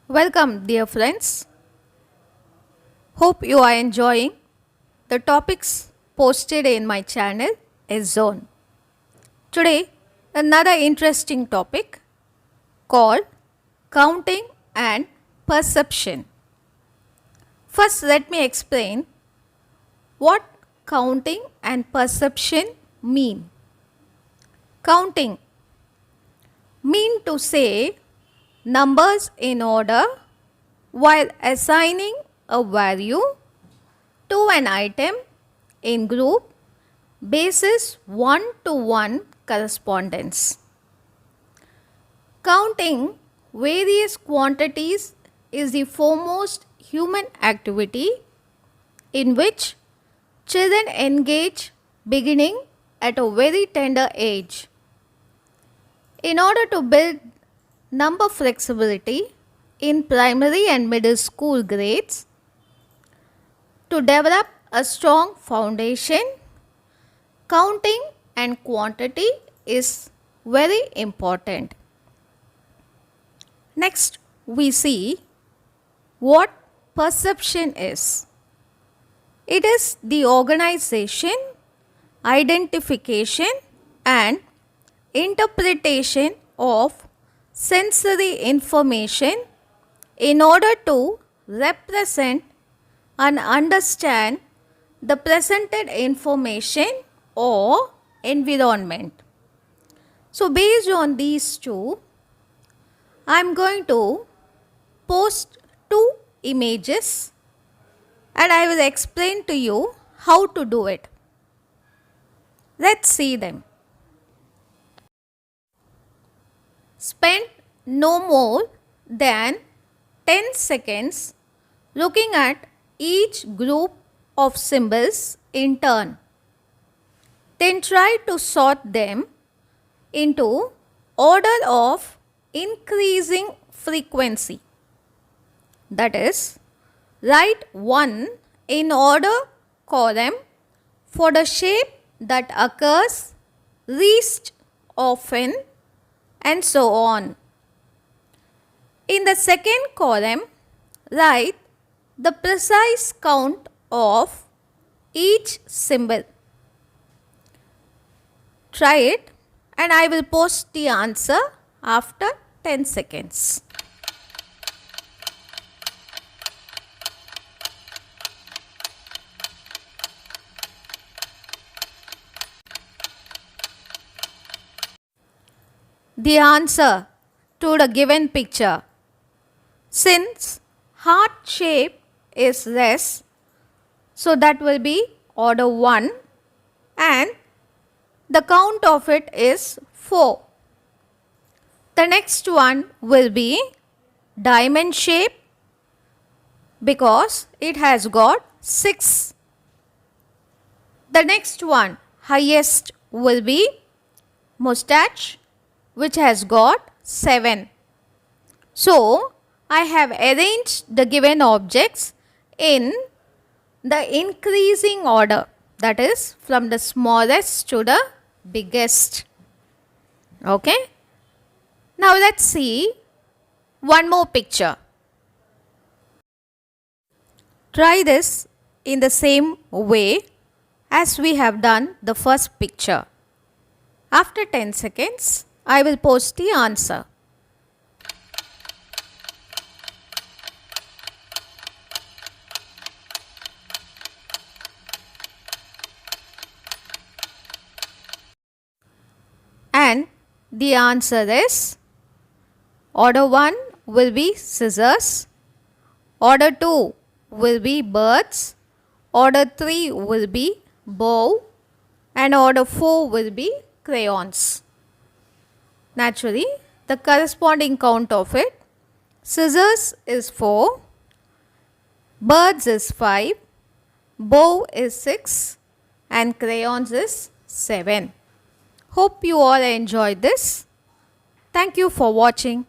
Welcome, dear friends. Hope you are enjoying the topics posted in my channel is Zone. Today, another interesting topic called counting and perception. First, let me explain what counting and perception mean. Counting mean to say numbers in order while assigning a value to an item in group basis one-to-one correspondence. Counting various quantities is the foremost human activity in which children engage beginning at a very tender age. In order to build number flexibility in primary and middle school grades, to develop a strong foundation, counting and quantity is very important. Next, we see what perception is. It is the organization, identification, and interpretation of sensory information in order to represent and understand the presented information or environment. So based on these two, I am going to post two images and I will explain to you how to do it. Let's see them. Spend no more than 10 seconds looking at each group of symbols in turn. Then try to sort them into order of increasing frequency. That is, write 1 in order column for the shape that occurs least often, and so on. In the second column, write the precise count of each symbol. Try it and I will post the answer after 10 seconds. The answer to the given picture. Since heart shape is less, so that will be order 1 and the count of it is 4. The next one will be diamond shape because it has got 6. The next one, highest, will be mustache, which has got 7. So, I have arranged the given objects in the increasing order, that is from the smallest to the biggest. Okay. Now, let's see one more picture. Try this in the same way as we have done the first picture. After 10 seconds, I will post the answer. And the answer is order 1 will be scissors, order 2 will be birds, order 3 will be bow, and order 4 will be crayons. Naturally, the corresponding count of it, scissors is 4, birds is 5, bow is 6, and crayons is 7. Hope you all enjoyed this. Thank you for watching.